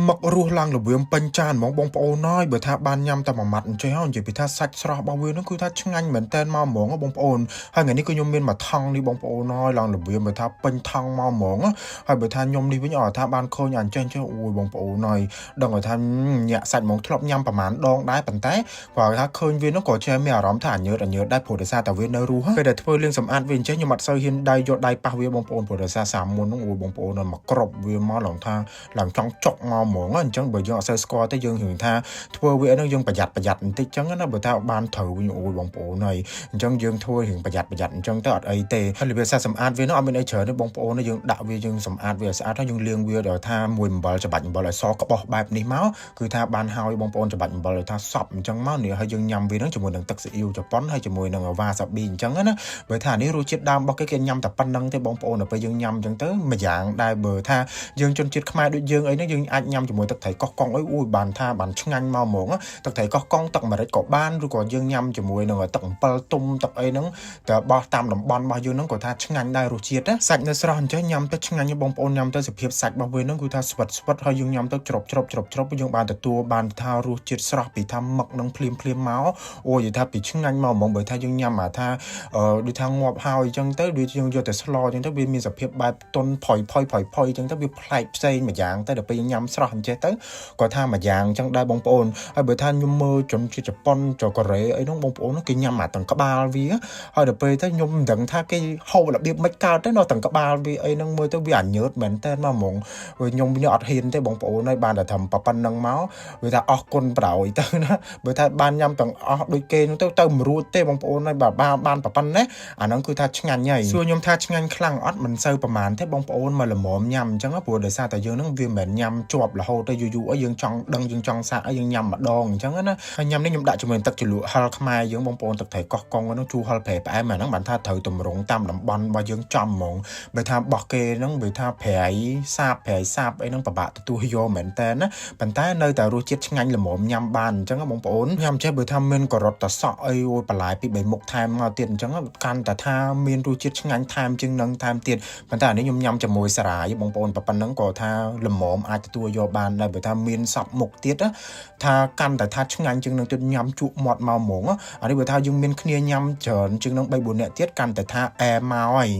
មករស់ឡើងល្បឿមពេញចានហ្មងបងប្អូនហើយបើថាបានញ៉ាំតែមួយម៉ាត់អញ្ចឹងនិយាយពីថាសាច់ស្រស់របស់វានោះគឺថាឆ្ងាញ់មែនតែនមកហ្មងបងប្អូនហើយថ្ងៃនេះគឺខ្ញុំមានមួយថង់នេះបងប្អូនហើយឡើងល្បឿមបើថាពេញថង់មកហ្មងហើយបើថាខ្ញុំនេះវិញថាបានឃើញអញ្ចឹងអូយបងប្អូនហើយដឹងថាញាក់សាច់ហ្មងធ្លាប់ញ៉ាំប្រហែលដងដែរប៉ុន្តែគាត់ថាឃើញវានោះក៏ចេះមានអារម្មណ៍ថាញើតដែរព្រោះដោយសារតែវានៅរស់ពេលដែលធ្វើលាងសម្អាតវាអញ្ចឹងខ្ញុំអត់សូវហ៊ានដៃយកដៃប៉ះវាបងប្អូនព្រោះដោយសារសាមុននោះអូយបងប្អូនមកក្របវាមកឡើងថាឡើងចង់ចុកមកហ្មងអញ្ចឹងបើយើងអត់សូវស្គាល់ទេយើងហឹងថាធ្វើវាហ្នឹងយើងប្រយ័ត្នបន្តិចចឹងណាបើថាបានត្រូវវិញអូយបងប្អូនហើយអញ្ចឹងយើងធ្វើរឿងប្រយ័ត្នអញ្ចឹងទៅអត់អីទេហើយរបៀបសាសម្អាតវានោះអត់មានអីច្រើនទេបងប្អូនយើងដាក់វាយើងសម្អាតវាឲ្យស្អាតហើយយើងលាងវាដល់ថាមួយអំបិលច្បាច់អំបិលឲ្យសក្បោះបែបនេះមកគឺថាបានហើយបងប្អូនច្បាច់អំបិលឲ្យថាសប់អញ្ចឹងមកនេះហើយយើងញ៉ាំវាហ្នឹងជាមួយនឹងទឹកស៊ីអ៊ីវជប៉ុនហើយជាមួយនឹងវ៉ាសាប៊ីអញ្ចឹងណាបើថានេះរសជាតិដើមរបស់គេញ៉ាំតែប៉ុណ្្នឹងទេបងប្អូនដល់ពេលយើងញ៉ាំអញ្ចឹងទៅមួយយ៉ាងដែរបើថាយើងជនជាតិខ្មែរដូចយើងអីហ្នឹងយើងអាចញ៉ាំជាមួយទឹកត្រីកោះកុងអីអូយបានថាបានឆ្ងាញ់មកហ្មងទឹកត្រីកោះកុងទឹកម្រេចក៏បានឬក៏យើងញ៉ាំជាមួយនឹងទឹកអំពិលទុំទឹកអីហ្នឹងតែបោះតាមតំបន់របស់យើងហ្នឹងក៏ថាឆ្ងាញ់ដែររសជាតិសាច់នៅស្រស់អញ្ចឹងញ៉ាំទៅឆ្ងាញ់បងប្អូនញ៉ាំទៅសភាពសាច់របស់វាហ្នឹងគឺថាស្វិតហើយយើងញ៉ាំទៅច្រប់យើងបានទទួលបានថារសជាតិស្រស់ពីថាមឹកនឹងភ្លាមមកអូយនិយាយថាពីឆ្ងាញ់មកហ្មងបើថាយើងញ៉ាំថាដូចថាងាប់ហើយអញ្ចឹងទៅដូចយើងយកតែស្លអញ្ចឹងទៅវាមានសភាពបែបទុនផុយអញ្ចឹងទៅវាប្លែកផ្សេងមួយយ៉ាងទៅដល់ពេលយើងញ៉ាំស្រស់អញ្ចឹងទៅក៏ថាមួយយ៉ាងអញ្ចឹងដែរបងប្អូនហើយបើថាខ្ញុំមើលជនជាតិជប៉ុនចកូរ៉េអីហ្នឹងបងប្អូនគេញ៉ាំទាំងក្បាលវាហើយដល់ពេលទៅខ្ញុំមិនដឹងថាគេហូបរបៀបមិនកើតទេនៅទាំងក្បាលវាអីហ្នឹងមើលទៅវាអញើតមែនតើមកហ្មងខ្ញុំវិញអត់ហ៊ានទេបងប្អូនហើយបានតែធ្វើប៉ុណ្្នឹងមកវាថាអស់គុណប្រោយទៅណាបើថាបានញ៉ាំទាំងអស់ដូចគេហ្នឹងទៅមិនរួចទេបងប្អូនហើយបានប៉ុណ្ណេះអាហ្នឹងគឺថាឆ្ងាញ់ហើយសួរខ្ញុំថាឆ្ងាញ់ខ្លាំងអត់មិនសូវប្រហែលទេបងប្អូនមកល្មមញ៉ាំអញ្ចឹងព្រោះដោយសារតែយើងហ្នឹងវាមិនមែនញ៉ាំជាប់រហូតទៅយូរអីយើងចង់ដឹងយើងចង់សាកអីយើងញ៉ាំម្ដងអញ្ចឹងណាហើយញ៉ាំនេះខ្ញុំដាក់ជាមួយទឹកជ្រលក់ហឹរខ្មែរយើងបងប្អូនទឹកត្រីកោះកុងហ្នឹងជូរហឹរប្រៃផ្អែមអាហ្នឹងបានថាត្រូវតម្រង់តាមតំបន់របស់យើងចំហ្មងបើថាបោះគេហ្នឹងបើថាប្រៃសាបអីហ្នឹងពិបាកទទួលយកមែនតើណាប៉ុន្តែនៅតែរសជាតិឆ្ងាញ់ល្មមញ៉ាំបានអញ្ចឹងបងប្អូនញ៉ាំចេះបើថាមានការ៉ុតតសក់អីអូយបន្លែពី3មុខថែមមកទៀតអញ្ចឹងកាន់តែថាមានរសជាតិឆ្ងាញ់ថែមជាងនឹងថែមទៀតប៉ុន្តែអានេះខ្ញុំញ៉ាំជាមួយសារាយបងប្អូនប៉ុណ្ណឹងក៏ថាល្មមអាចទទួលយកបានដែរបើថាមានសពមុខទៀតថាកាន់តែថាឆ្ងាញ់ជាងនឹងទៀតញ៉ាំជក់មាត់មកហ្មងអានេះបើថាយើងមានគ្នាញ៉ាំច្រើនជាងនឹង3 4នាក់ទៀតកាន់តែថាអែមកហើយ